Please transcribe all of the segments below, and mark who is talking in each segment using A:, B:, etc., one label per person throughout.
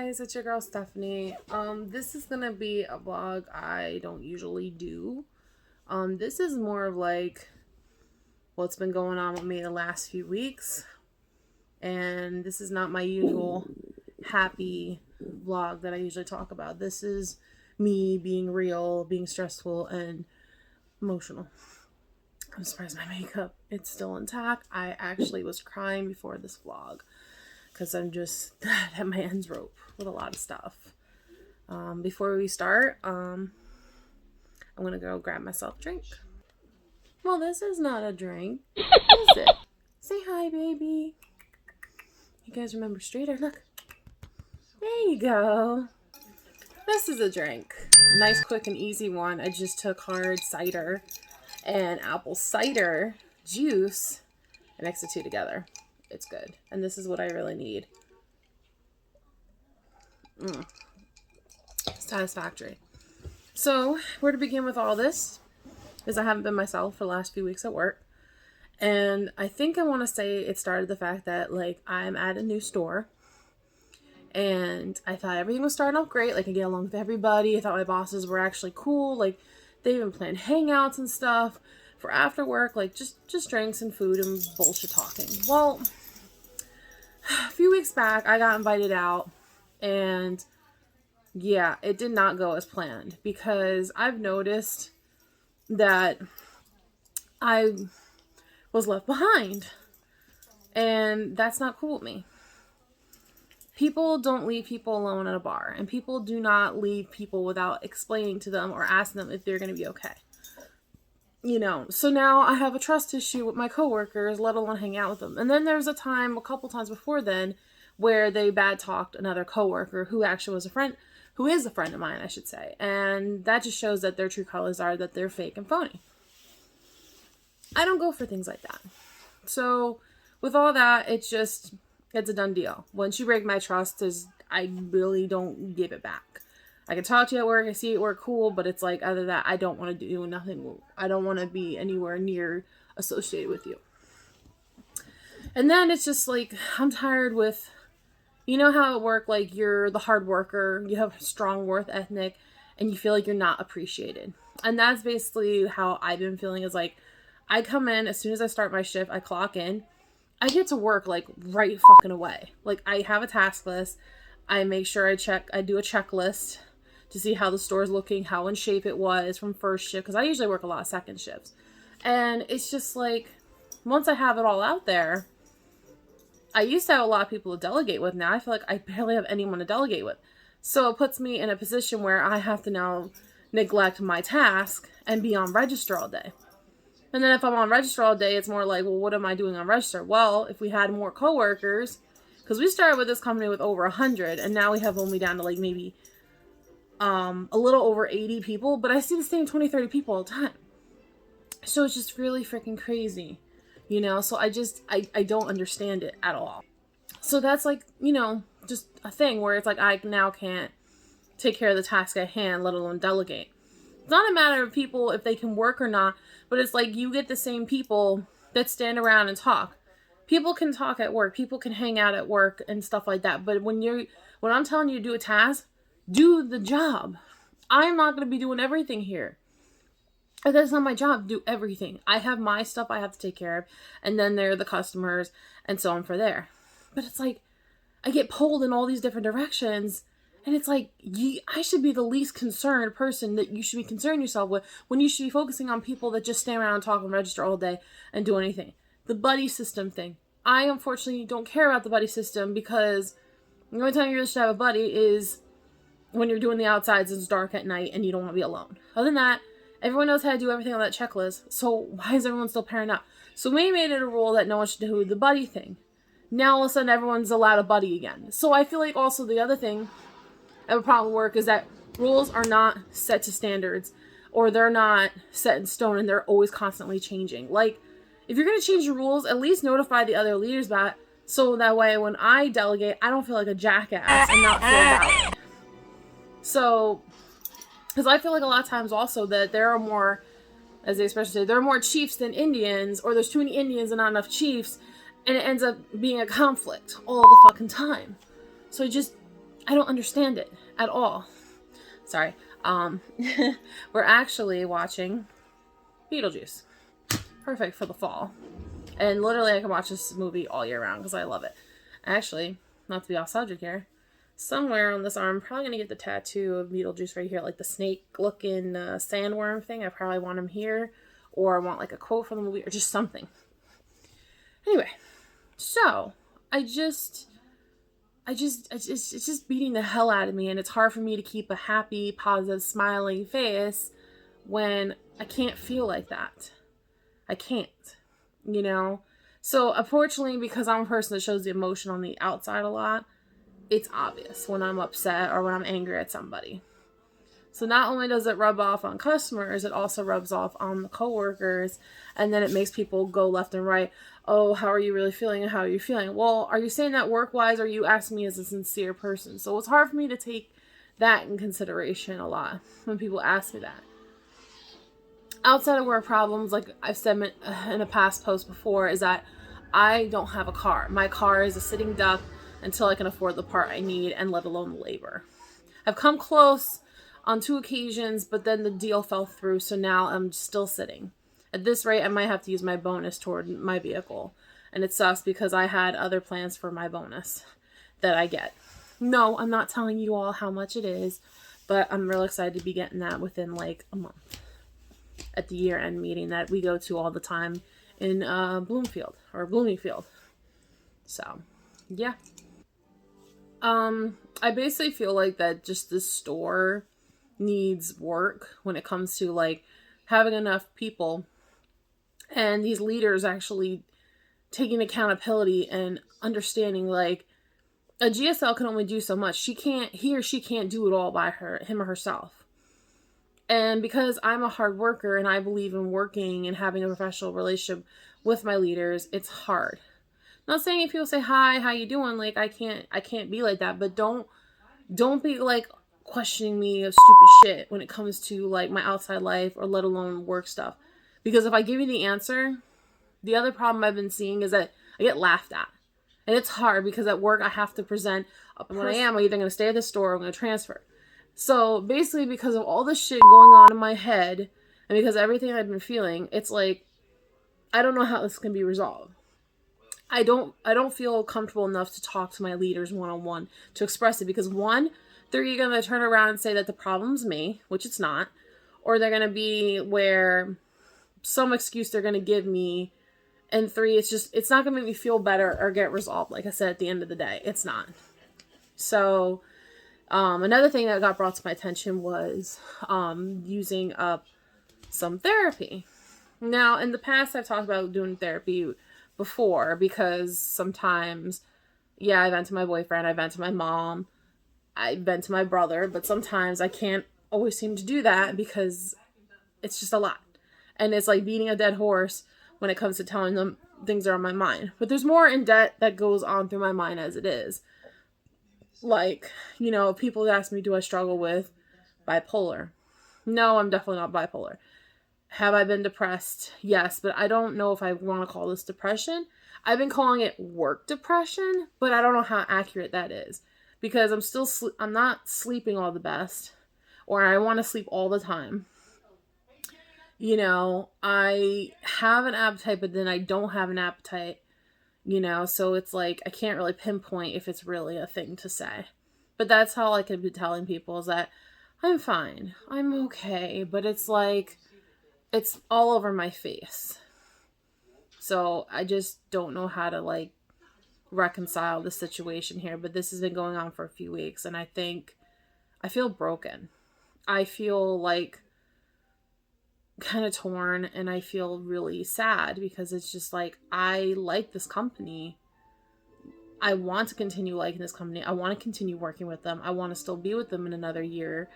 A: guys, it's your girl Stephanie. This is gonna be a vlog I don't usually do. This is more of like what's been going on with me the last few weeks. And this is not my usual happy vlog that I usually talk about. This is me being real, being stressful, and emotional. I'm surprised my makeup, it's still intact. I actually was crying before this vlog because I'm just at my ends rope with a lot of stuff. Before we start, I'm gonna go grab myself a drink. Well, this is not a drink, is it? Say hi, baby. You guys remember Streeter? Look. There you go. This is a drink. Nice, quick, and easy one. I just took hard cider and apple cider juice and mixed the two together. It's good. And this is what I really need. Satisfactory. So, where to begin with all this is I haven't been myself for the last few weeks at work. And I think I want to say it started the fact that, like, I'm at a new store. And I thought everything was starting off great. Like, I get along with everybody. I thought my bosses were actually cool. Like, they even planned hangouts and stuff for after work. Like, just drinks and food and bullshit talking. Well, a few weeks back, I got invited out. And, yeah, it did not go as planned. Because I've noticed that I was left behind. And that's not cool with me. People don't leave people alone at a bar, and people do not leave people without explaining to them or asking them if they're going to be okay. You know, so now I have a trust issue with my coworkers, let alone hang out with them. And then there's a couple times before then, where they bad talked another coworker who actually was who is a friend of mine, I should say. And that just shows that their true colors are that they're fake and phony. I don't go for things like that. So with all that, it's a done deal. Once you break my trust, I really don't give it back. I can talk to you at work, I see you at work, cool, but it's like, other than that, I don't want to do nothing. I don't want to be anywhere near associated with you. And then it's just like, I'm tired with, you know how at work, like, you're the hard worker, you have a strong work ethic, and you feel like you're not appreciated. And that's basically how I've been feeling, is like, I come in, as soon as I start my shift, I clock in, I get to work, like, right fucking away. Like, I have a task list. I make sure I do a checklist to see how the store's looking, how in shape it was from first shift, because I usually work a lot of second shifts. And it's just like, once I have it all out there, I used to have a lot of people to delegate with. Now I feel like I barely have anyone to delegate with. So it puts me in a position where I have to now neglect my task and be on register all day. And then if I'm on register all day, it's more like, well, what am I doing on register? Well, if we had more coworkers, because we started with this company with over 100, and now we have only down to like maybe a little over 80 people, but I see the same 20, 30 people all the time. So it's just really freaking crazy, you know? So I don't understand it at all. So that's like, you know, just a thing where it's like, I now can't take care of the task at hand, let alone delegate. It's not a matter of people if they can work or not, but it's like you get the same people that stand around and talk. People can talk at work. People can hang out at work and stuff like that. But when I'm telling you to do a task, do the job. I'm not going to be doing everything here. That's not my job to do everything. I have my stuff I have to take care of. And then there are the customers and so on for there. But it's like, I get pulled in all these different directions. And it's like, I should be the least concerned person that you should be concerning yourself with, when you should be focusing on people that just stand around and talk and register all day and do anything. The buddy system thing. I unfortunately don't care about the buddy system, because the only time you really should have a buddy is when you're doing the outsides and it's dark at night and you don't want to be alone. Other than that, everyone knows how to do everything on that checklist. So why is everyone still pairing up? So we made it a rule that no one should do the buddy thing. Now all of a sudden everyone's allowed a buddy again. So I feel like also the other thing I have a problem with work is that rules are not set to standards, or they're not set in stone, and they're always constantly changing. Like, if you're going to change the rules, at least notify the other leaders about it, so that way when I delegate, I don't feel like a jackass and not feel valid. So, because I feel like a lot of times also that there are more, as they especially say, there are more chiefs than Indians, or there's too many Indians and not enough chiefs, and it ends up being a conflict all the fucking time. So I don't understand it at all. Sorry. We're actually watching Beetlejuice. Perfect for the fall. And literally I can watch this movie all year round because I love it. Actually, not to be off subject here, somewhere on this arm, I'm probably going to get the tattoo of Beetlejuice right here, like the snake-looking sandworm thing. I probably want him here, or I want like a quote from the movie, or just something. Anyway, so it's just beating the hell out of me, and it's hard for me to keep a happy, positive, smiling face when I can't feel like that. I can't, you know? So, unfortunately, because I'm a person that shows the emotion on the outside a lot, it's obvious when I'm upset or when I'm angry at somebody. So not only does it rub off on customers, it also rubs off on the coworkers, and then it makes people go left and right. Oh, how are you really feeling and how are you feeling? Well, are you saying that work-wise or are you asking me as a sincere person? So it's hard for me to take that in consideration a lot when people ask me that. Outside of work problems, like I've said in a past post before, is that I don't have a car. My car is a sitting duck until I can afford the part I need, and let alone the labor. I've come close on 2 occasions, but then the deal fell through, so now I'm still sitting. At this rate, I might have to use my bonus toward my vehicle. And it sucks because I had other plans for my bonus that I get. No, I'm not telling you all how much it is, but I'm real excited to be getting that within like a month at the year-end meeting that we go to all the time in Bloomingfield. So, yeah. I basically feel like that just the store needs work when it comes to like having enough people and these leaders actually taking accountability and understanding like a GSL can only do so much. He or she can't do it all by him or herself. And because I'm a hard worker and I believe in working and having a professional relationship with my leaders, it's hard. Not saying if people say hi, how you doing, like I can't be like that, but don't be like questioning me of stupid shit when it comes to like my outside life or let alone work stuff. Because if I give you the answer, the other problem I've been seeing is that I get laughed at. And it's hard because at work I have to present what I am. I'm either going to stay at the store or I'm going to transfer. So basically because of all this shit going on in my head and because of everything I've been feeling, it's like I don't know how this can be resolved. I don't feel comfortable enough to talk to my leaders one-on-one to express it because one, they're either going to turn around and say that the problem's me, which it's not, or they're going to be where some excuse they're going to give me, and 3, it's not going to make me feel better or get resolved. Like I said, at the end of the day, it's not. So, another thing that got brought to my attention was using up some therapy. Now, in the past, I've talked about doing therapy before because sometimes, yeah, I vent to my boyfriend, I vent to my mom, I vent to my brother, but sometimes I can't always seem to do that because it's just a lot. And it's like beating a dead horse when it comes to telling them things that are on my mind. But there's more in depth that goes on through my mind as it is. Like, you know, people ask me, do I struggle with bipolar? No, I'm definitely not bipolar. Have I been depressed? Yes, but I don't know if I want to call this depression. I've been calling it work depression, but I don't know how accurate that is because I'm not sleeping all the best, or I want to sleep all the time. You know, I have an appetite, but then I don't have an appetite, you know, so it's like I can't really pinpoint if it's really a thing to say. But that's how I could be telling people is that I'm fine, I'm okay, but it's like it's all over my face. So I just don't know how to like reconcile the situation here. But this has been going on for a few weeks and I feel broken. I feel like kind of torn and I feel really sad because it's just like I like this company. I want to continue liking this company. I want to continue working with them. I want to still be with them in another year.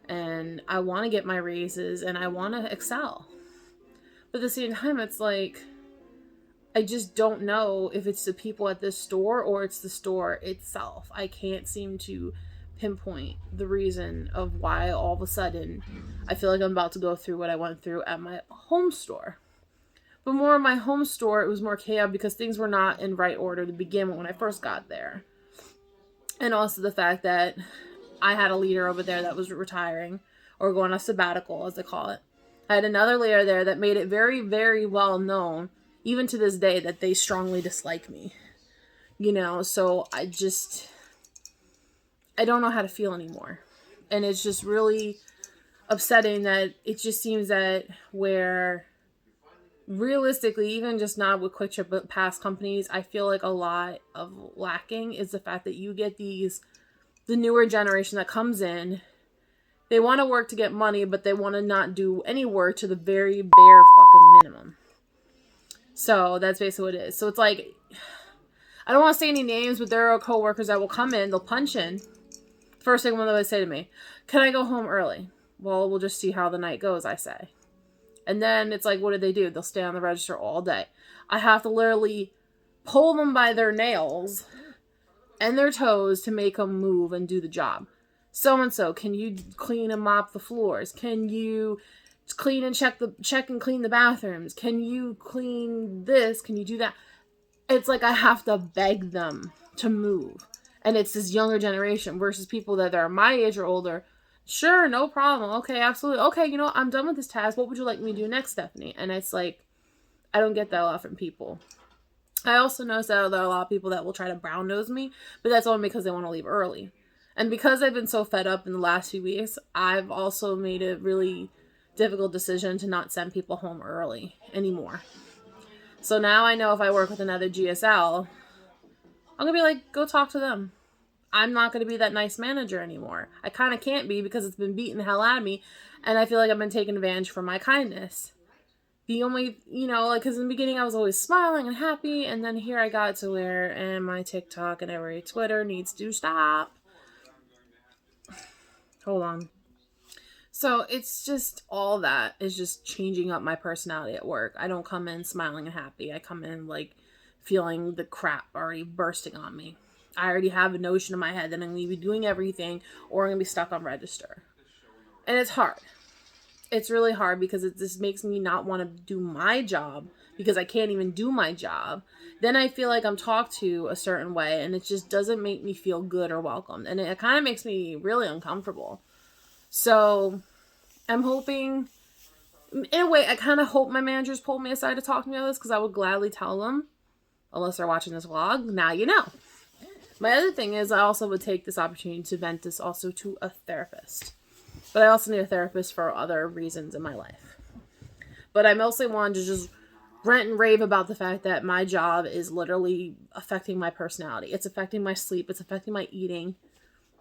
A: And I want to get my raises and I want to excel. But at the same time, it's like, I just don't know if it's the people at this store or it's the store itself. I can't seem to pinpoint the reason of why all of a sudden I feel like I'm about to go through what I went through at my home store. But more in my home store, it was more chaotic because things were not in right order to begin with when I first got there. And also the fact that I had a leader over there that was retiring or going on sabbatical, as they call it. I had another leader there that made it very, very well known, even to this day, that they strongly dislike me. So I don't know how to feel anymore. And it's just really upsetting that it just seems that where realistically, even just not with Quick Trip, but past companies, I feel like a lot of lacking is the fact that you get the newer generation that comes in. They want to work to get money, but they want to not do any work to the very bare fucking minimum. So that's basically what it is. So it's like, I don't want to say any names, but there are coworkers that will come in, they'll punch in. First thing one of them say to me, can I go home early? Well, we'll just see how the night goes, I say. And then it's like, what do? They'll stay on the register all day. I have to literally pull them by their nails and their toes to make them move and do the job. So-and-so, can you clean and mop the floors? Can you clean and check and clean the bathrooms? Can you clean this? Can you do that? It's like I have to beg them to move. And it's this younger generation versus people that are my age or older. Sure, no problem. Okay, absolutely. Okay, I'm done with this task. What would you like me to do next, Stephanie? And it's like, I don't get that a lot from people. I also notice that there are a lot of people that will try to brown nose me, but that's only because they want to leave early. And because I've been so fed up in the last few weeks, I've also made a really difficult decision to not send people home early anymore. So now I know if I work with another GSL, I'm going to be like, go talk to them. I'm not going to be that nice manager anymore. I kind of can't be because it's been beating the hell out of me. And I feel like I've been taken advantage for my kindness. The only, because in the beginning I was always smiling and happy. And then here I got to where, and my TikTok and every Twitter needs to stop. Hold on. So it's just all that is just changing up my personality at work. I don't come in smiling and happy. I come in like feeling the crap already bursting on me. I already have a notion in my head that I'm going to be doing everything or I'm going to be stuck on register. And it's hard. It's really hard because it just makes me not want to do my job because I can't even do my job. Then I feel like I'm talked to a certain way and it just doesn't make me feel good or welcomed. And it kind of makes me really uncomfortable. So I'm hoping, in a way, I kind of hope my managers pull me aside to talk to me about this because I would gladly tell them, unless they're watching this vlog, now you know. My other thing is I also would take this opportunity to vent this also to a therapist. But I also need a therapist for other reasons in my life. But I mostly wanted to just rant and rave about the fact that my job is literally affecting my personality. It's affecting my sleep. It's affecting my eating.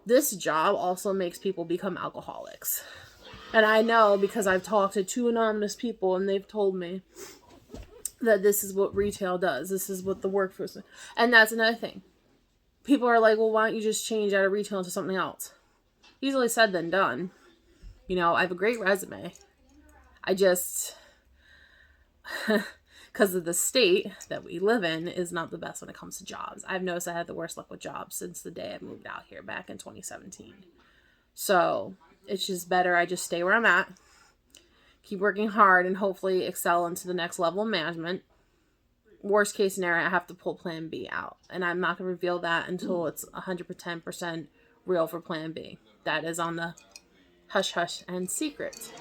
A: This job also makes people become alcoholics. And I know because I've talked to 2 anonymous people and they've told me that this is what retail does. This is what the workforce does. And that's another thing. People are like, well, why don't you just change out of retail into something else? Easily said than done. I have a great resume. I just, because of the state that we live in, is not the best when it comes to jobs. I've noticed I had the worst luck with jobs since the day I moved out here back in 2017. So it's just better I just stay where I'm at, keep working hard, and hopefully excel into the next level of management. Worst case scenario, I have to pull Plan B out. And I'm not going to reveal that until it's 110% real for Plan B. That is on the hush hush and secret.